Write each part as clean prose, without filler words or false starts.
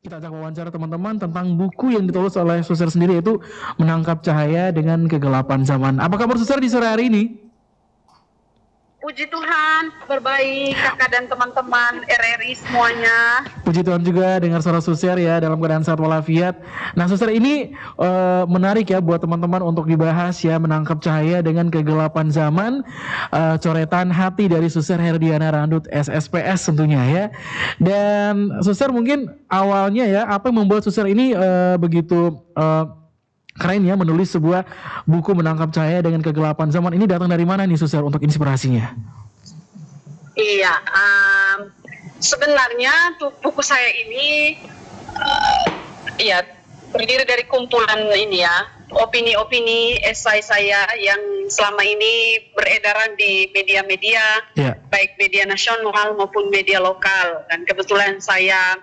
Kita ajak wawancara teman-teman tentang buku yang ditulis oleh Suster sendiri, yaitu Menangkap Cahaya dengan Kegelapan Zaman. Apa kabar Suster di sore hari ini? Puji Tuhan, kabar baik kakak dan teman-teman RRI semuanya. Puji Tuhan juga dengar suara Suster ya dalam keadaan sehat walafiat. Nah Suster, ini menarik ya buat teman-teman untuk dibahas ya, Menangkap Cahaya dengan Kegelapan Zaman, coretan hati dari Suster Herdiana Randut SSPS tentunya ya. Dan Suster, mungkin awalnya ya, apa yang membuat Suster ini begitu keren ya menulis sebuah buku Menangkap Cahaya dengan Kegelapan Zaman? Ini datang dari mana nih Suster untuk inspirasinya? Iya, sebenarnya tuh buku saya ini ya terdiri dari kumpulan ini ya, opini-opini esai saya yang selama ini beredaran di media-media, baik media nasional maupun media lokal. Dan kebetulan saya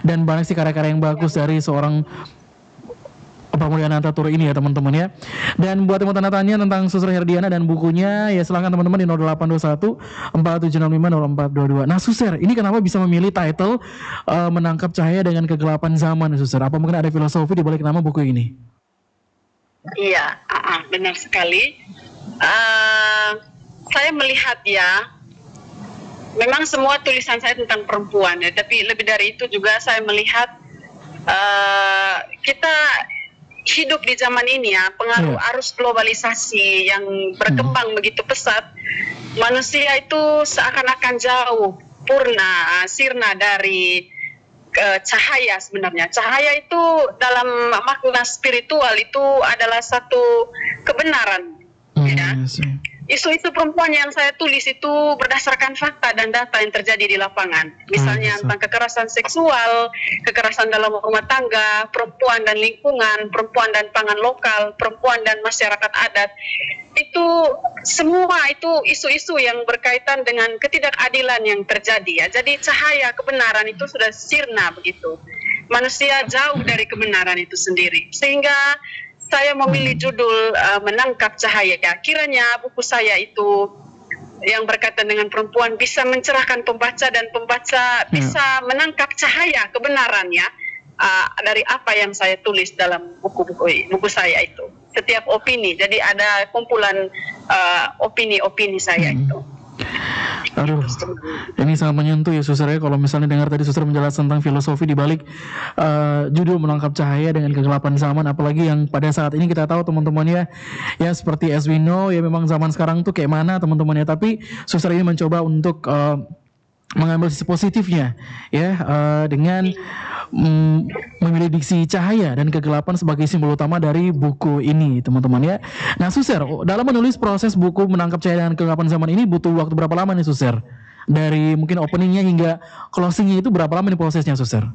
Dan banyak sih karya-karya yang bagus dari seorang Pramudiana Tatur ini ya teman-teman ya. Dan buat yang mau tanya tentang Suster Herdiana dan bukunya, ya silahkan teman-teman di 0821 4765 0422. Nah Suster, ini kenapa bisa memilih title Menangkap Cahaya dengan Kegelapan Zaman, Suster? Apa mungkin ada filosofi di balik nama buku ini? Iya, benar sekali. Saya melihat ya, memang semua tulisan saya tentang perempuan ya, tapi lebih dari itu juga saya melihat kita hidup di zaman ini ya, pengaruh arus globalisasi yang berkembang begitu pesat. Manusia itu seakan-akan jauh sirna dari cahaya. Sebenarnya cahaya itu dalam makna spiritual itu adalah satu kebenaran ya. Isu-isu perempuan yang saya tulis itu berdasarkan fakta dan data yang terjadi di lapangan. Misalnya tentang kekerasan seksual, kekerasan dalam rumah tangga, perempuan dan lingkungan, perempuan dan pangan lokal, perempuan dan masyarakat adat. Itu semua itu isu-isu yang berkaitan dengan ketidakadilan yang terjadi ya. Jadi cahaya kebenaran itu sudah sirna begitu. Manusia jauh dari kebenaran itu sendiri. Sehingga saya memilih judul Menangkap Cahaya. Kiranya buku saya itu yang berkaitan dengan perempuan bisa mencerahkan pembaca, dan pembaca bisa menangkap cahaya kebenarannya dari apa yang saya tulis dalam buku saya itu. Setiap opini, jadi ada kumpulan opini-opini saya itu. Aduh, ini sangat menyentuh ya Suster ya. Kalau misalnya dengar tadi Suster menjelaskan tentang filosofi di balik judul Menangkap Cahaya dengan Kegelapan Zaman, apalagi yang pada saat ini kita tahu teman-teman ya, seperti as we know ya, memang zaman sekarang tuh kayak mana teman-teman ya. Tapi Suster ini mencoba untuk mengambil sisi positifnya ya, dengan memilih diksi cahaya dan kegelapan sebagai simbol utama dari buku ini teman-teman ya. Nah Suster, dalam menulis proses buku Menangkap Cahaya dan Kegelapan Zaman ini butuh waktu berapa lama nih Suster? Dari mungkin openingnya hingga closingnya itu berapa lama nih prosesnya Suster?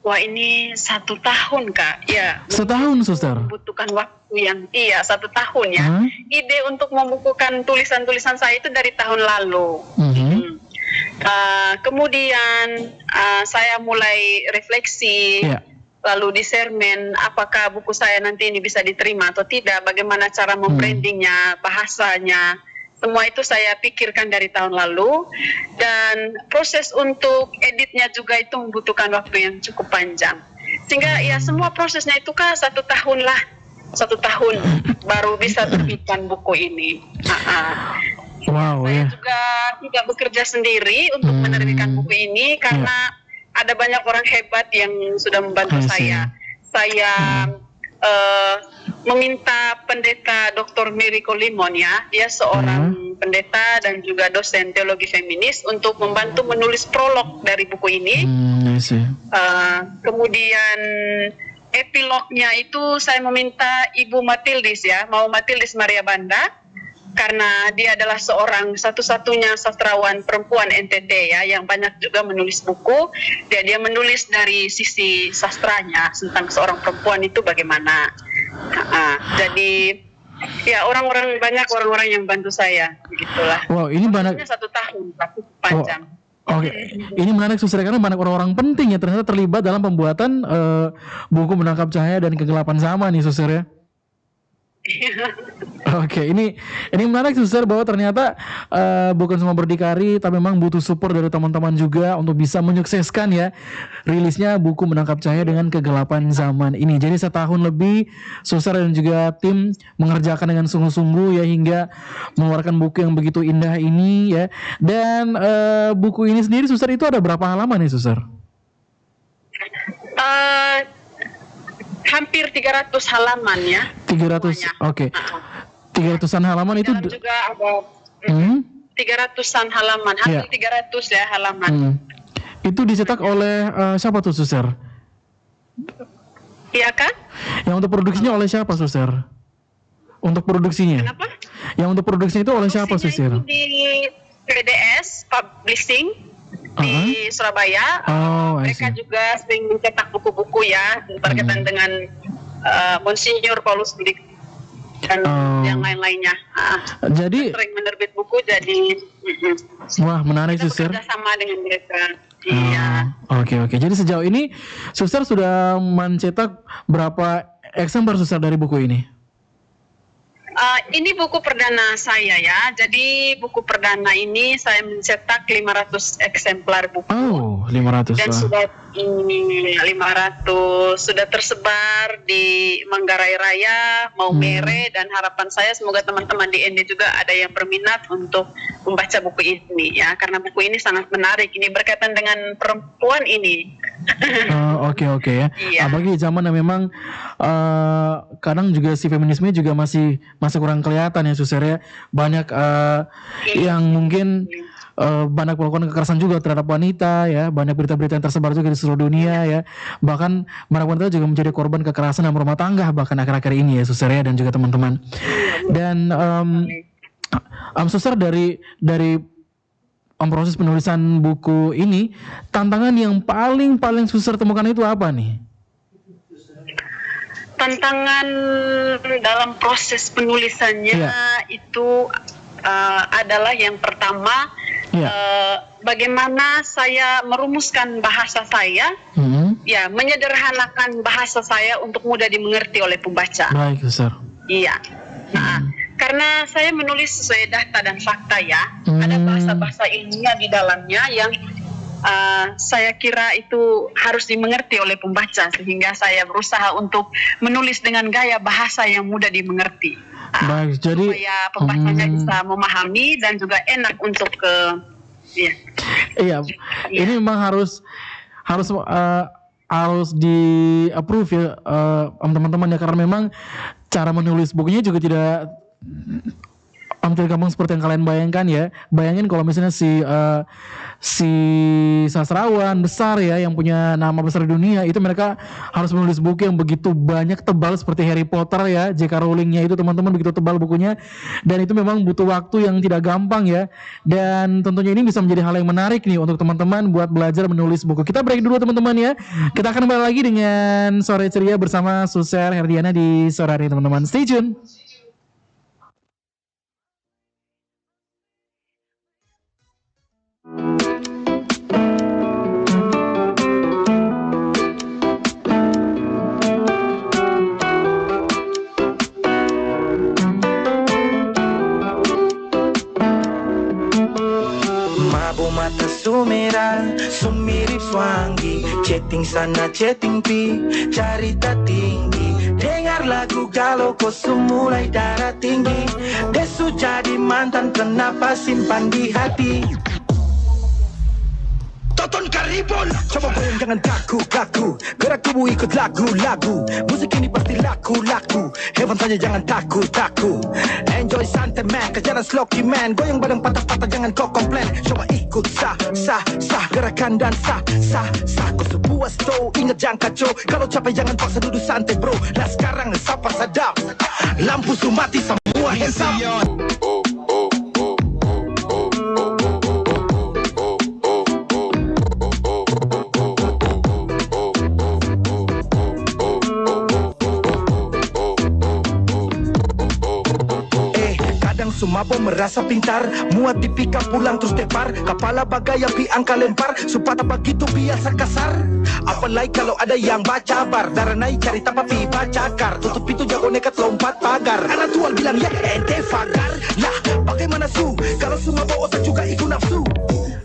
Wah, ini 1 tahun, Kak. Ya, Setahun, suster. membutuhkan waktu yang 1 tahun ya. Hah? Ide untuk membukukan tulisan-tulisan saya itu dari tahun lalu. Mhm. Kemudian saya mulai refleksi, Ya. lalu discernment apakah buku saya nanti ini bisa diterima atau tidak, bagaimana cara membrandingnya, bahasanya. Semua itu saya pikirkan dari tahun lalu, dan proses untuk editnya juga itu membutuhkan waktu yang cukup panjang. Sehingga ya semua prosesnya itu kan 1 tahun lah, 1 tahun baru bisa terbitkan buku ini. Wow, Saya ya. juga tidak bekerja sendiri untuk menerbitkan buku ini karena ada banyak orang hebat yang sudah membantu I see. saya. Saya meminta pendeta Dr. Miracle Limon ya, dia seorang pendeta dan juga dosen teologi feminis untuk membantu menulis prolog dari buku ini. I see. Kemudian epilognya itu saya meminta Ibu Matildis ya, mau Matildis Maria Banda, karena dia adalah seorang satu-satunya sastrawan perempuan NTT ya, yang banyak juga menulis buku. Dia menulis dari sisi sastranya tentang seorang perempuan itu bagaimana. Jadi ya banyak orang-orang yang bantu saya, begitulah. Wow, ini banyak. Prosesnya 1 tahun, tapi panjang. Oke, ini menarik, suster, karena banyak orang-orang penting ya ternyata terlibat dalam pembuatan buku Menangkap Cahaya dan Kegelapan Zaman nih, suster ya. Oke, ini menarik, suster, bahwa ternyata bukan semua berdikari, tapi memang butuh support dari teman-teman juga untuk bisa menyukseskan ya rilisnya buku Menangkap Cahaya dengan Kegelapan Zaman ini. Jadi 1 tahun lebih suster dan juga tim mengerjakan dengan sungguh-sungguh ya, hingga mengeluarkan buku yang begitu indah ini ya. Dan buku ini sendiri, suster, itu ada berapa halaman nih, suster? Hampir 300 halaman ya. 300, oke. 300-an halaman itu dalam juga ada 300-an halaman, hampir 300 ya halaman. Itu dicetak oleh siapa tuh, suster? Iya kan? Yang untuk produksinya oleh siapa, suster? Untuk produksinya? Kenapa? Yang untuk produksinya itu oleh siapa, suster? Itu di PDS Publishing di Surabaya. Mereka juga sering mencetak buku-buku ya berkaitan dengan Monsinyur Paulus Budik dan yang lain-lainnya. Jadi sering menerbit buku, jadi wah, menarik, kita suster. bekerja sama dengan mereka. Iya. Oke. Jadi sejauh ini suster sudah mencetak berapa eksemplar, suster, dari buku ini? Ini buku perdana saya ya. Jadi buku perdana ini saya mencetak 500 eksemplar buku. Oh, 500 Dan lah. sudah 500 sudah tersebar di Manggarai Raya, Maumere, dan harapan saya semoga teman-teman di ND juga ada yang berminat untuk membaca buku ini ya, karena buku ini sangat menarik. Ini berkaitan dengan perempuan ini. Oke ya. Iya. Apalagi zaman yang memang kadang juga si feminisme juga masih kurang kelihatan ya, suster ya. Banyak yang mungkin banyak melakukan kekerasan juga terhadap wanita ya. Banyak berita-berita yang tersebar juga di seluruh dunia ya. Bahkan banyak wanita juga menjadi korban kekerasan dalam rumah tangga bahkan akhir-akhir ini ya, suster ya, dan juga teman-teman. Dan suster, dari proses penulisan buku ini, tantangan yang paling suster temukan itu apa nih? Tantangan dalam proses penulisannya itu adalah yang pertama, bagaimana saya merumuskan bahasa saya, ya, menyederhanakan bahasa saya untuk mudah dimengerti oleh pembaca. Baik, suster. Iya. Nah, karena saya menulis sesuai data dan fakta ya, ada bahasa-bahasa ilmiah di dalamnya yang saya kira itu harus dimengerti oleh pembaca, sehingga saya berusaha untuk menulis dengan gaya bahasa yang mudah dimengerti. Baik, jadi supaya pembacanya bisa memahami dan juga enak untuk Iya. Ini memang harus di approve ya teman-teman ya, karena memang cara menulis bukunya juga tidak memang tidak gampang seperti yang kalian bayangkan ya. Bayangin kalau misalnya si sastrawan besar ya yang punya nama besar di dunia itu mereka harus menulis buku yang begitu banyak, tebal seperti Harry Potter ya, J.K. Rowling-nya itu teman-teman, begitu tebal bukunya, dan itu memang butuh waktu yang tidak gampang ya. Dan tentunya ini bisa menjadi hal yang menarik nih untuk teman-teman buat belajar menulis buku. Kita break dulu teman-teman ya. Kita akan kembali lagi dengan Sore Ceria bersama Suser Herdiana di sore hari teman-teman. Stay tune. Mata sumera, sumirip swangi, chatting sana chatting pi, carita tinggi. Dengar lagu galau kau mulai darah tinggi. Desu jadi mantan kenapa simpan di hati. Tonton Karibon. Coba goyang jangan kaku-kaku, gerak tubuh ikut lagu-lagu. Musik ini pasti laku-laku. Heaven tanya jangan takut-takut. Enjoy santai man, kejaran sloki man. Goyang badan patah-patah jangan kau komplain. Coba ikut sah gerakan dan sah. Kau sebuah stow, ingat jangan kacau. Kalau capek jangan paksa duduk santai bro. Lah sekarang sapa sadap. Lampu su mati semua hands up. Sumabo merasa pintar, muat dipikap pulang terus tepar. Kepala bagai api angka lempar, supaya begitu biasa kasar. Apalagi kalau ada yang baca bar, darah naik cari tapi baca kar. Tutup pintu jago nekat lompat pagar. Anak tuan bilang ya ente fagar. Lah bagaimana su, kalau Sumabo otak juga ikut nafsu.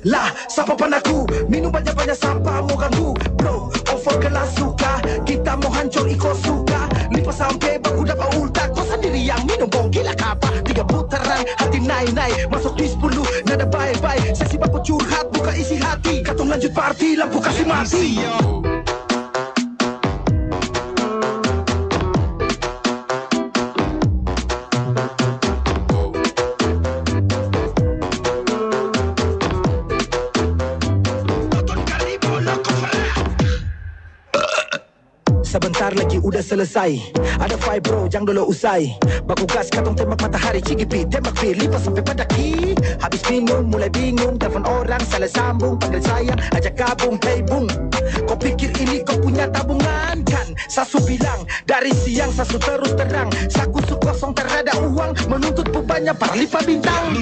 Lah siapa panaku, minum banyak-banyak sampah mau ganggu. Bro, over kelas suka, kita mau hancur ikut suka. Lipas sampai baku dapat ulta, kau sendiri yang minum bong gila kapal. 3 putaran, hati naik-naik, masuk di 10, nada bye-bye. Sesi baku curhat, buka isi hati. Katong lanjut party, lampu kasih mati. Sebentar lagi udah selesai. Ada fight bro, jangan dulu usai. Baku gas katong tembak matahari, cikipi tembak pi, lipas sampai pada ki. Habis minum mulai bingung, telepon orang salah sambung, panggil sayang ajak gabung, hey bung. Kau pikir ini kau punya tabungan kan? Sasu bilang dari siang sasu terus terang. Saku su kosong terada uang, menuntut bebannya para lipat bintang.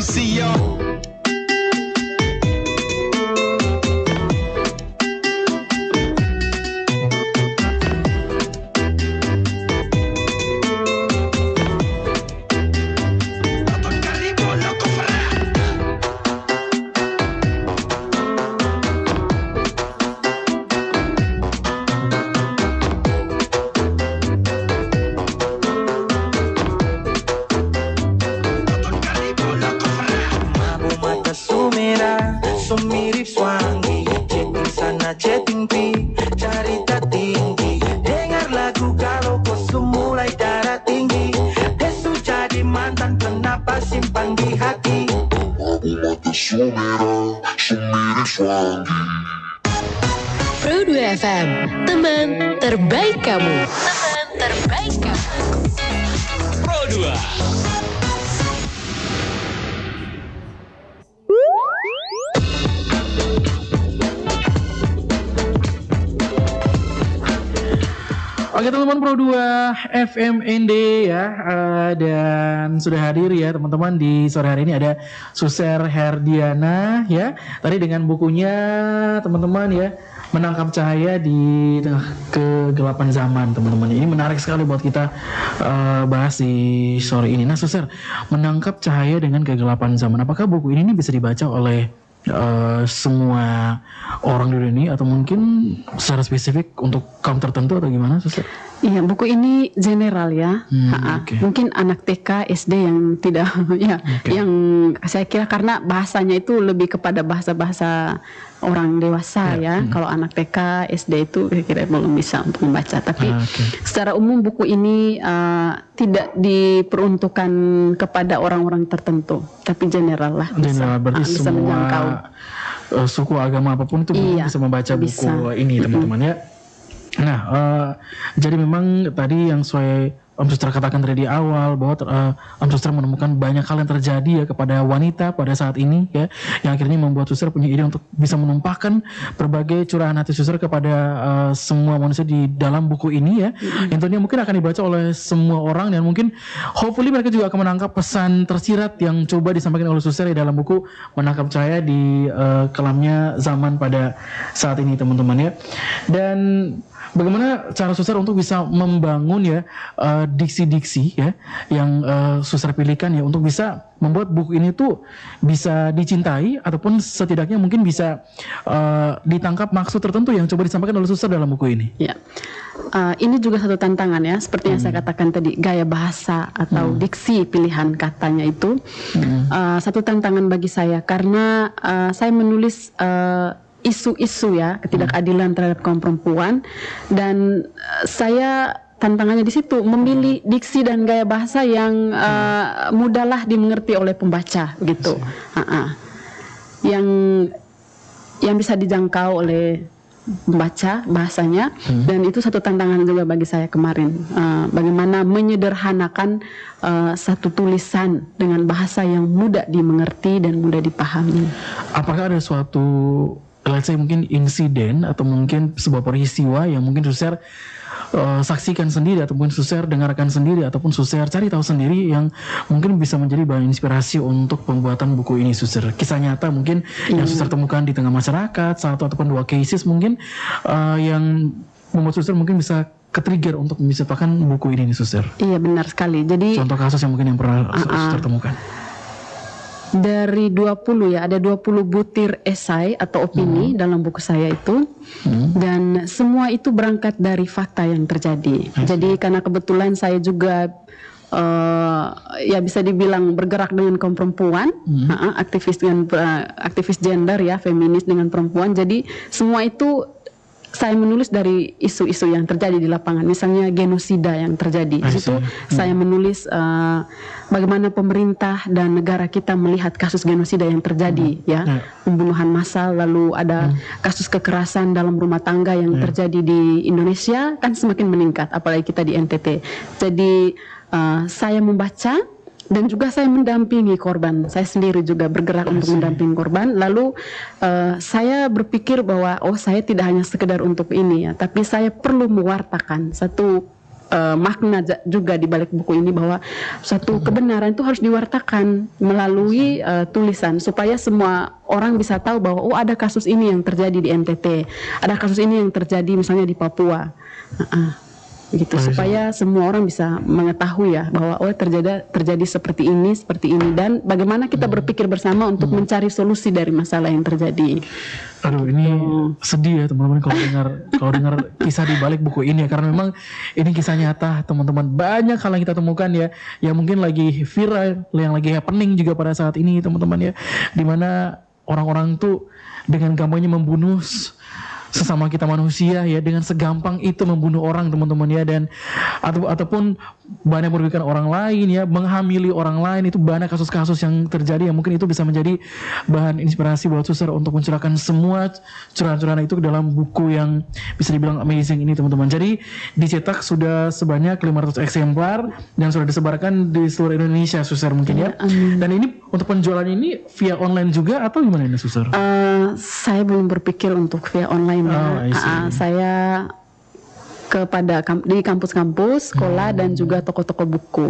Sumirip swangi, chatting sana chatting pi, carita tinggi. Dengar lagu galau kau mulai darah tinggi. Desu jadi mantan kenapa simpan di hati. Aku mata sumera, sumirip swangi. Pro 2 FM, teman terbaik kamu. Teman terbaik kamu. Pro 2. Oke teman-teman Pro 2 FMND ya, dan sudah hadir ya teman-teman di sore hari ini ada Suser Herdiana ya. Tadi dengan bukunya teman-teman ya, Menangkap Cahaya di Tengah Kegelapan Zaman teman-teman. Ini menarik sekali buat kita bahas di sore ini. Nah Suser, Menangkap Cahaya dengan Kegelapan Zaman, apakah buku ini bisa dibaca oleh semua orang di dunia atau mungkin secara spesifik untuk kaum tertentu atau gimana Suster? Iya, buku ini general ya. Okay. Mungkin anak TK, SD yang tidak ya, yang saya kira karena bahasanya itu lebih kepada bahasa-bahasa orang dewasa ya. Kalau anak TK, SD itu kira-kira belum bisa untuk membaca. Tapi secara umum buku ini tidak diperuntukkan kepada orang-orang tertentu, tapi general lah. General, berarti bisa semua menjangkau suku agama apapun itu bisa membaca buku ini teman-teman ya. Nah, jadi memang tadi yang sesuai Om Suster katakan dari di awal bahwa Om Suster menemukan banyak hal yang terjadi ya kepada wanita pada saat ini ya, yang akhirnya membuat Suster punya ide untuk bisa menumpahkan berbagai curahan hati Suster kepada semua manusia di dalam buku ini ya, yang tentunya mungkin akan dibaca oleh semua orang, dan mungkin hopefully mereka juga akan menangkap pesan tersirat yang coba disampaikan oleh Suster di dalam buku Menangkap Cahaya di Kelamnya Zaman pada saat ini teman-teman ya. Dan bagaimana cara Suster untuk bisa membangun ya diksi-diksi ya yang Suster pilihkan ya untuk bisa membuat buku ini tuh bisa dicintai ataupun setidaknya mungkin bisa ditangkap maksud tertentu yang coba disampaikan oleh Suster dalam buku ini. Ya, ini juga satu tantangan ya, seperti yang saya katakan tadi, gaya bahasa atau diksi pilihan katanya itu satu tantangan bagi saya, karena saya menulis isu-isu ya ketidakadilan terhadap kaum perempuan, dan saya tantangannya di situ memilih diksi dan gaya bahasa yang mudahlah dimengerti oleh pembaca gitu, yang bisa dijangkau oleh pembaca bahasanya, dan itu satu tantangan juga bagi saya kemarin, bagaimana menyederhanakan satu tulisan dengan bahasa yang mudah dimengerti dan mudah dipahami. Apakah ada suatu let's say mungkin insiden atau mungkin sebuah peristiwa yang mungkin Suster saksikan sendiri ataupun Suster dengarkan sendiri ataupun Suster cari tahu sendiri yang mungkin bisa menjadi bahan inspirasi untuk pembuatan buku ini Suster? Kisah nyata mungkin yang Suster temukan di tengah masyarakat, satu ataupun dua cases mungkin yang membuat Suster mungkin bisa ke-trigger untuk menciptakan buku ini nih Suster. Iya, benar sekali. Jadi contoh kasus yang mungkin yang pernah Suster temukan. Dari 20 ya, ada 20 butir esai atau opini dalam buku saya itu, dan semua itu berangkat dari fakta yang terjadi. Jadi karena kebetulan saya juga ya bisa dibilang bergerak dengan kaum perempuan, aktivis gender ya, feminis dengan perempuan. Jadi semua itu saya menulis dari isu-isu yang terjadi di lapangan, misalnya genosida yang terjadi. Di situ saya menulis bagaimana pemerintah dan negara kita melihat kasus genosida yang terjadi, ya, pembunuhan massal, lalu ada kasus kekerasan dalam rumah tangga yang terjadi di Indonesia kan semakin meningkat, apalagi kita di NTT. Jadi saya membaca dan juga saya mendampingi korban. Saya sendiri juga bergerak untuk mendampingi korban. Lalu saya berpikir bahwa saya tidak hanya sekedar untuk ini ya, tapi saya perlu mewartakan satu makna juga di balik buku ini, bahwa satu kebenaran itu harus diwartakan melalui tulisan supaya semua orang bisa tahu bahwa ada kasus ini yang terjadi di NTT, ada kasus ini yang terjadi misalnya di Papua. Gitu, supaya semua orang bisa mengetahui ya bahwa terjadi seperti ini, dan bagaimana kita berpikir bersama untuk mencari solusi dari masalah yang terjadi. Aduh, ini sedih ya teman-teman kalau dengar kisah di balik buku ini ya, karena memang ini kisah nyata teman-teman. Banyak hal yang kita temukan ya, yang mungkin lagi viral, yang lagi happening juga pada saat ini teman-teman ya, dimana orang-orang tuh dengan gampangnya membunuh sesama kita manusia ya, dengan segampang itu membunuh orang teman-teman ya, dan ataupun banyak merugikan orang lain ya, menghamili orang lain. Itu banyak kasus-kasus yang terjadi yang mungkin itu bisa menjadi bahan inspirasi buat Suster untuk mencurahkan semua curahan-curahan itu ke dalam buku yang bisa dibilang amazing ini teman-teman. Jadi dicetak sudah sebanyak 500 eksemplar dan sudah disebarkan di seluruh Indonesia Suster mungkin ya. Dan ini untuk penjualan ini via online juga atau gimana ini Suster? Saya belum berpikir untuk via online. Saya di kampus-kampus, sekolah dan juga toko-toko buku.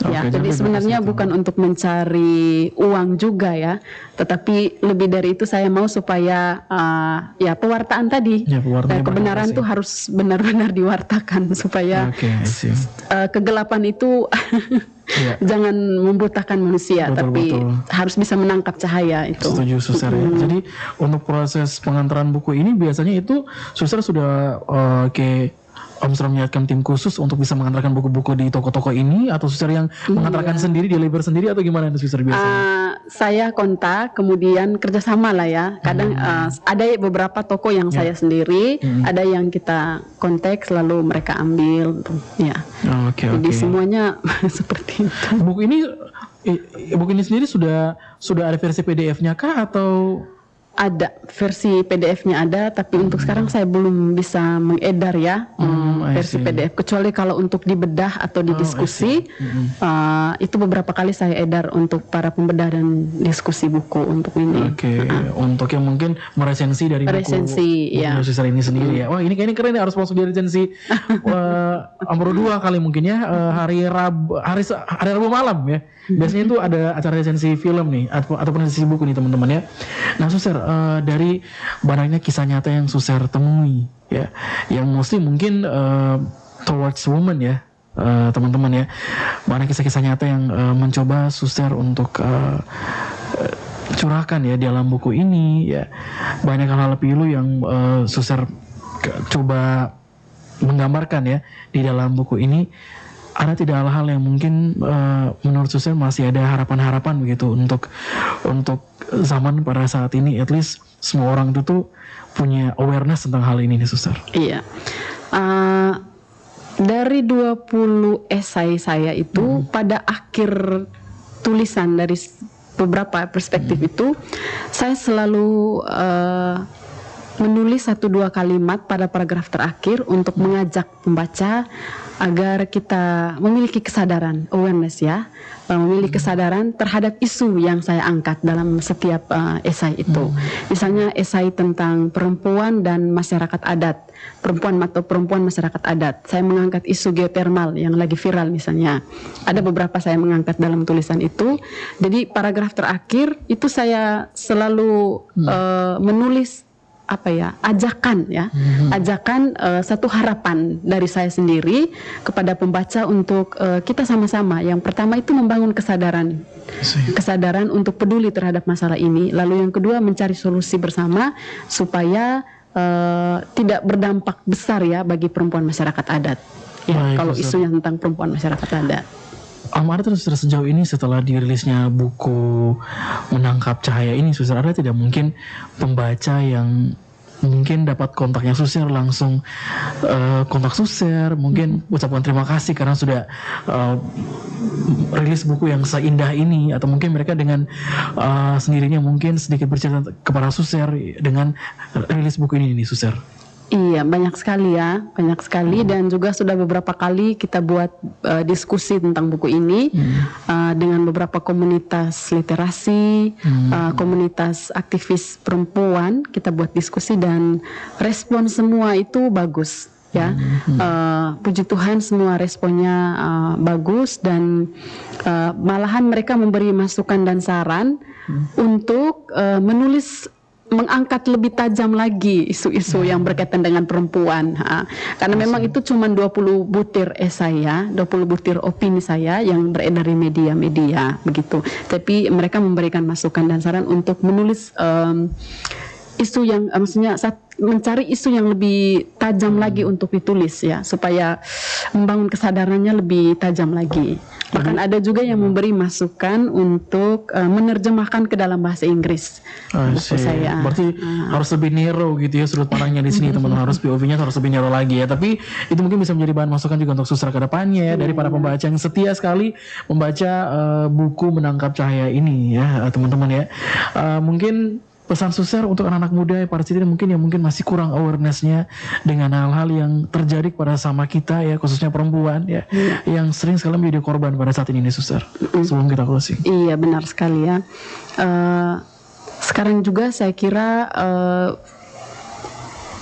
Ya, jadi sebenarnya bukan untuk mencari uang juga ya, tetapi lebih dari itu saya mau supaya ya pewartaan tadi, kebenaran itu harus benar-benar diwartakan supaya kegelapan itu jangan membutakan manusia, tapi harus bisa menangkap cahaya itu. Setuju Suster ya. Jadi untuk proses pengantaran buku ini biasanya itu Suster sudah Om Suster menyiapkan tim khusus untuk bisa mengantarkan buku-buku di toko-toko ini, atau Suster yang mengantarkan sendiri, deliver sendiri, atau gimana Suster biasanya? saya kontak, kemudian kerjasama lah ya. Kadang ada beberapa toko yang saya sendiri, ada yang kita kontak, lalu mereka ambil, ya. Oke. Jadi semuanya seperti itu. Buku ini sendiri sudah ada versi PDF-nya kah atau? Ada versi PDF-nya ada, tapi untuk sekarang saya belum bisa mengedar ya versi PDF. Kecuali kalau untuk dibedah atau didiskusi, itu beberapa kali saya edar untuk para pembedah dan diskusi buku untuk ini. Oke, untuk yang mungkin meresensi dari buku ya. Suster ini sendiri ya. Wah ini keren nih, harus masuk di resensi Amro 2 kali mungkin ya, hari Rabu malam ya. Biasanya itu ada acara resensi film nih ataupun resensi buku nih teman-teman ya. Nah Suster, dari banyaknya kisah nyata yang Suster temui ya, yang mostly mungkin towards women ya, teman-teman ya, banyak kisah-kisah nyata yang mencoba Suster untuk curahkan ya di dalam buku ini ya. Banyak hal-hal pilu yang Suster coba menggambarkan ya di dalam buku ini. Ada tidak hal-hal yang mungkin menurut Suster masih ada harapan-harapan begitu untuk zaman pada saat ini, at least semua orang itu tuh punya awareness tentang hal ini nih Suster. Iya. Dari 20 esai saya itu pada akhir tulisan dari beberapa perspektif itu saya selalu menulis 1-2 kalimat pada paragraf terakhir untuk mengajak pembaca agar kita memiliki kesadaran, awareness ya, memiliki kesadaran terhadap isu yang saya angkat dalam setiap esai itu. Misalnya esai tentang perempuan dan masyarakat adat, perempuan masyarakat adat. Saya mengangkat isu geotermal yang lagi viral misalnya. Ada beberapa saya mengangkat dalam tulisan itu. Jadi paragraf terakhir itu saya selalu menulis ajakan satu harapan dari saya sendiri kepada pembaca untuk kita sama-sama. Yang pertama itu membangun kesadaran untuk peduli terhadap masalah ini. Lalu yang kedua mencari solusi bersama supaya tidak berdampak besar ya bagi perempuan masyarakat adat. Ya, kalau isunya tentang perempuan masyarakat adat. Ada terus sejauh ini setelah dirilisnya buku Menangkap Cahaya ini, Suster, ada tidak mungkin pembaca yang mungkin dapat kontaknya Suster langsung kontak Suster, mungkin ucapkan terima kasih karena sudah rilis buku yang seindah ini, atau mungkin mereka dengan sendirinya mungkin sedikit bercerita kepada Suster dengan rilis buku ini nih Suster? Iya, banyak sekali dan juga sudah beberapa kali kita buat diskusi tentang buku ini dengan beberapa komunitas literasi, komunitas aktivis perempuan. Kita buat diskusi dan respon semua itu bagus ya. Puji Tuhan semua responnya bagus dan malahan mereka memberi masukan dan saran untuk mengangkat lebih tajam lagi isu-isu yang berkaitan dengan perempuan. Karena memang itu cuma 20 butir esai ya, 20 butir opini saya yang beredar di media-media begitu. Tapi mereka memberikan masukan dan saran untuk menulis isu yang maksudnya mencari isu yang lebih tajam lagi untuk ditulis ya, supaya membangun kesadarannya lebih tajam lagi. Bahkan ada juga yang memberi masukan untuk menerjemahkan ke dalam bahasa Inggris buku saya. Berarti harus lebih narrow gitu ya sudut pandangnya di sini teman-teman, harus POV-nya harus lebih narrow lagi ya. Tapi itu mungkin bisa menjadi bahan masukan juga untuk Suster ke depannya ya, dari para pembaca yang setia sekali membaca buku Menangkap Cahaya ini ya teman-teman ya. Mungkin pesan Suster untuk anak-anak muda para citi mungkin masih kurang awareness-nya dengan hal-hal yang terjadi pada sama kita ya, khususnya perempuan ya, yang sering sekali menjadi korban pada saat ini nih Suster. Sebelum kita closing. Iya, benar sekali ya. Sekarang juga saya kira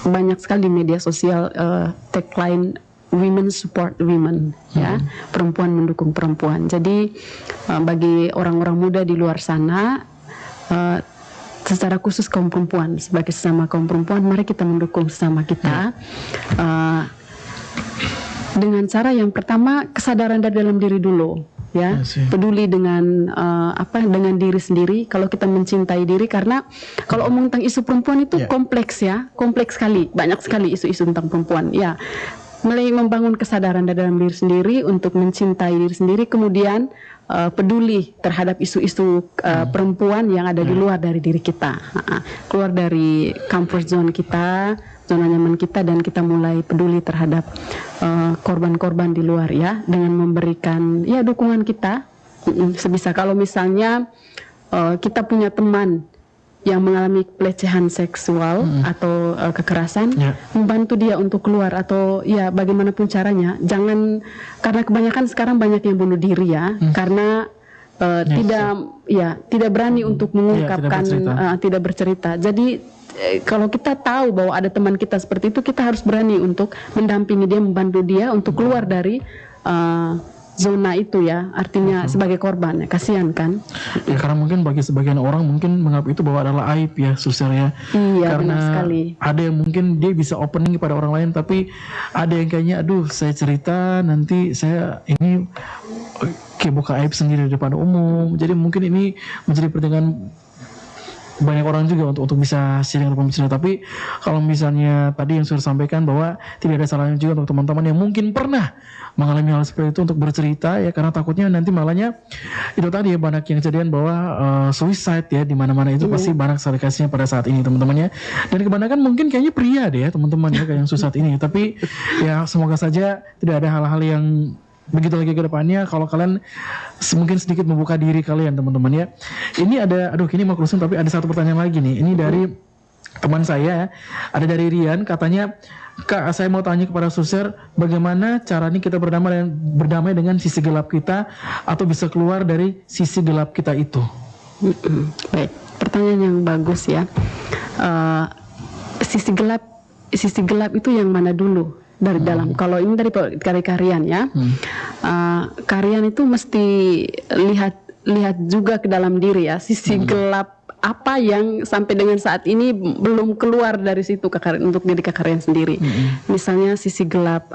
banyak sekali di media sosial tagline women support women ya, perempuan mendukung perempuan. Jadi bagi orang-orang muda di luar sana, secara khusus kaum perempuan, sebagai sesama kaum perempuan, mari kita mendukung sesama kita dengan cara yang pertama kesadaran dari dalam diri dulu ya, peduli dengan dengan diri sendiri. Kalau kita mencintai diri, karena kalau omong tentang isu perempuan itu kompleks ya, kompleks sekali, banyak sekali isu-isu tentang perempuan ya. mulai membangun kesadaran dalam diri sendiri untuk mencintai diri sendiri, kemudian peduli terhadap isu-isu perempuan yang ada di luar dari diri kita, keluar dari comfort zone kita, zona nyaman kita, dan kita mulai peduli terhadap korban-korban di luar ya, dengan memberikan ya dukungan kita sebisa. Kalau misalnya kita punya teman yang mengalami pelecehan seksual atau kekerasan, membantu dia untuk keluar, atau ya bagaimanapun caranya. Jangan, karena kebanyakan sekarang banyak yang bunuh diri ya, karena tidak berani untuk mengungkapkan, tidak bercerita. Jadi kalau kita tahu bahwa ada teman kita seperti itu, kita harus berani untuk mendampingi dia, membantu dia untuk keluar dari zona itu ya, artinya sebagai korban ya, kasihan kan ya, karena mungkin bagi sebagian orang mungkin menganggap itu bahwa adalah aib ya, Suster ya. Iya, karena benar sekali. Ada yang mungkin dia bisa opening kepada orang lain, tapi ada yang kayaknya aduh saya cerita nanti saya ini kayak buka aib sendiri di depan umum. Jadi mungkin ini menjadi pertimbangan banyak orang juga untuk bisa sharing atau pembicaraan. Tapi kalau misalnya tadi yang sudah sampaikan bahwa tidak ada salahnya juga untuk teman-teman yang mungkin pernah mengalami hal seperti itu untuk bercerita ya, karena takutnya nanti malahnya itu tadi ya, banyak yang kejadian bahwa suicide ya di mana-mana itu pasti banyak sekali kasusnya pada saat ini teman-teman ya. Dan kebanyakan mungkin kayaknya pria deh ya teman-teman ya, kayak yang suicide ini. Tapi ya semoga saja tidak ada hal-hal yang begitu lagi ke depannya, kalau kalian mungkin sedikit membuka diri kalian teman-teman ya. Ini ada, ini mau closing tapi ada satu pertanyaan lagi nih. Ini dari teman saya, ada dari Rian, katanya, Kak, saya mau tanya kepada Suster, bagaimana caranya kita berdamai dengan sisi gelap kita atau bisa keluar dari sisi gelap kita itu? Baik, pertanyaan yang bagus ya. Sisi gelap itu yang mana dulu? Dari dalam. Kalau ini dari Karian ya, Karian itu mesti lihat juga ke dalam diri ya, sisi gelap apa yang sampai dengan saat ini belum keluar dari situ untuk diri Karian sendiri. Misalnya sisi gelap,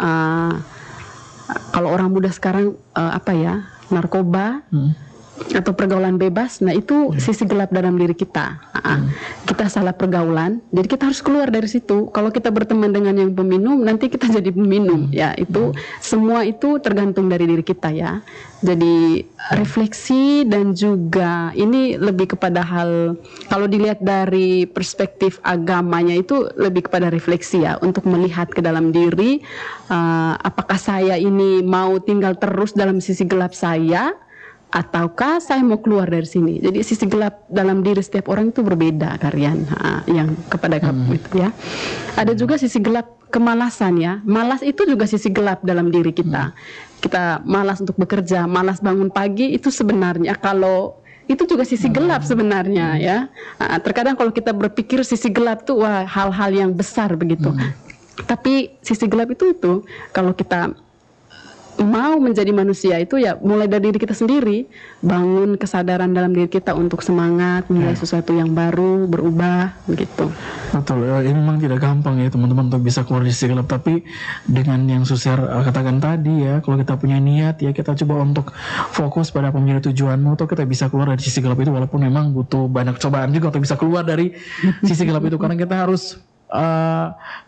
kalau orang muda sekarang narkoba. Atau pergaulan bebas, nah itu sisi gelap dalam diri kita. Kita salah pergaulan, jadi kita harus keluar dari situ. Kalau kita berteman dengan yang peminum, nanti kita jadi peminum. Ya, itu semua itu tergantung dari diri kita ya. Jadi refleksi, dan juga ini lebih kepada hal, kalau dilihat dari perspektif agamanya itu lebih kepada refleksi ya, untuk melihat ke dalam diri, apakah saya ini mau tinggal terus dalam sisi gelap saya, ataukah saya mau keluar dari sini. Jadi sisi gelap dalam diri setiap orang itu berbeda, Karian, yang kepada kamu itu ya. Ada juga sisi gelap kemalasan ya. Malas itu juga sisi gelap dalam diri kita. Kita malas untuk bekerja, malas bangun pagi, itu sebenarnya kalau itu juga sisi gelap sebenarnya ya. Terkadang kalau kita berpikir sisi gelap tuh wah hal-hal yang besar begitu. Tapi sisi gelap itu kalau kita mau menjadi manusia itu ya mulai dari diri kita sendiri, bangun kesadaran dalam diri kita untuk semangat mulai sesuatu yang baru, berubah begitu. Betul, ini memang tidak gampang ya teman-teman untuk bisa keluar dari sisi gelap, tapi dengan yang Suster katakan tadi ya, kalau kita punya niat ya, kita coba untuk fokus pada apa menjadi tujuanmu, atau kita bisa keluar dari sisi gelap itu, walaupun memang butuh banyak cobaan juga untuk bisa keluar dari sisi gelap itu, karena kita harus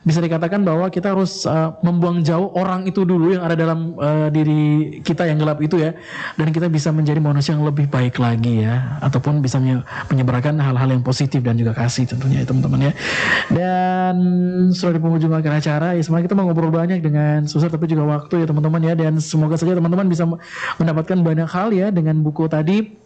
bisa dikatakan bahwa kita harus membuang jauh orang itu dulu yang ada dalam diri kita yang gelap itu ya, dan kita bisa menjadi manusia yang lebih baik lagi ya, ataupun bisa menyebarkan hal-hal yang positif dan juga kasih tentunya ya teman-teman ya. Dan sudah di penghujung akhir acara ya, sebenarnya kita mau ngobrol banyak dengan Suster tapi juga waktu ya teman-teman ya, dan semoga saja teman-teman bisa mendapatkan banyak hal ya dengan buku tadi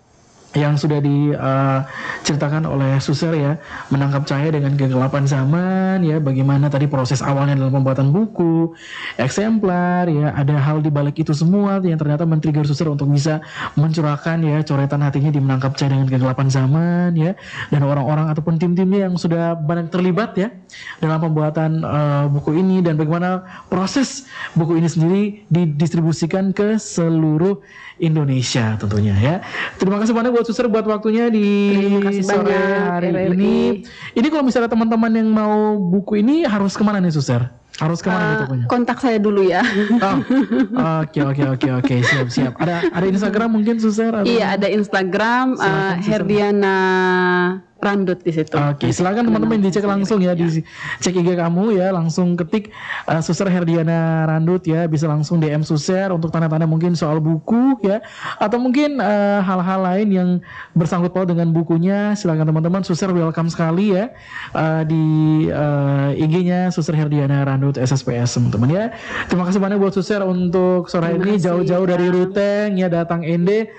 yang sudah diceritakan oleh Suster ya, Menangkap Cahaya dengan Kegelapan Zaman ya, bagaimana tadi proses awalnya dalam pembuatan buku, eksemplar ya, ada hal di balik itu semua yang ternyata men-trigger Suster untuk bisa mencurahkan ya coretan hatinya di Menangkap Cahaya dengan Kegelapan Zaman ya, dan orang-orang ataupun tim-timnya yang sudah banyak terlibat ya dalam pembuatan buku ini, dan bagaimana proses buku ini sendiri didistribusikan ke seluruh Indonesia tentunya ya. Terima kasih banyak buat Suster buat waktunya di sore hari ini. Ini kalau misalnya teman-teman yang mau buku ini harus kemana nih Suster? Harus kemana gitu punya? Kontak saya dulu ya. Oke, siap. Ada Instagram mungkin Suster? Iya, ada Instagram Herdiana Randut di situ. Oke, silakan teman-teman dicek langsung ya, dicek IG kamu ya, langsung ketik Suster Herdiana Randut ya, bisa langsung DM Suster untuk tanda-tanda mungkin soal buku ya, atau mungkin hal-hal lain yang bersangkut paut dengan bukunya. Silakan teman-teman, Suster welcome sekali ya di IG-nya Suster Herdiana Randut SSPS teman-teman ya. Terima kasih banyak buat Suster untuk sore ini jauh-jauh dari Ruteng ya datang ND.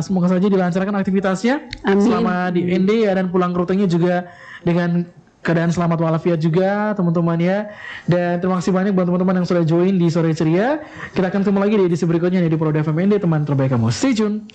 Semoga saja dilancarkan aktivitasnya. Amin. Selama di ND ya, dan pulang ke Rutengnya juga dengan keadaan selamat walafiat juga teman-teman ya. Dan terima kasih banyak buat teman-teman yang sudah join di Sore Ceria. Kita akan ketemu lagi di edisi berikutnya di Pro FM ND, teman terbaik kamu. Stay tune.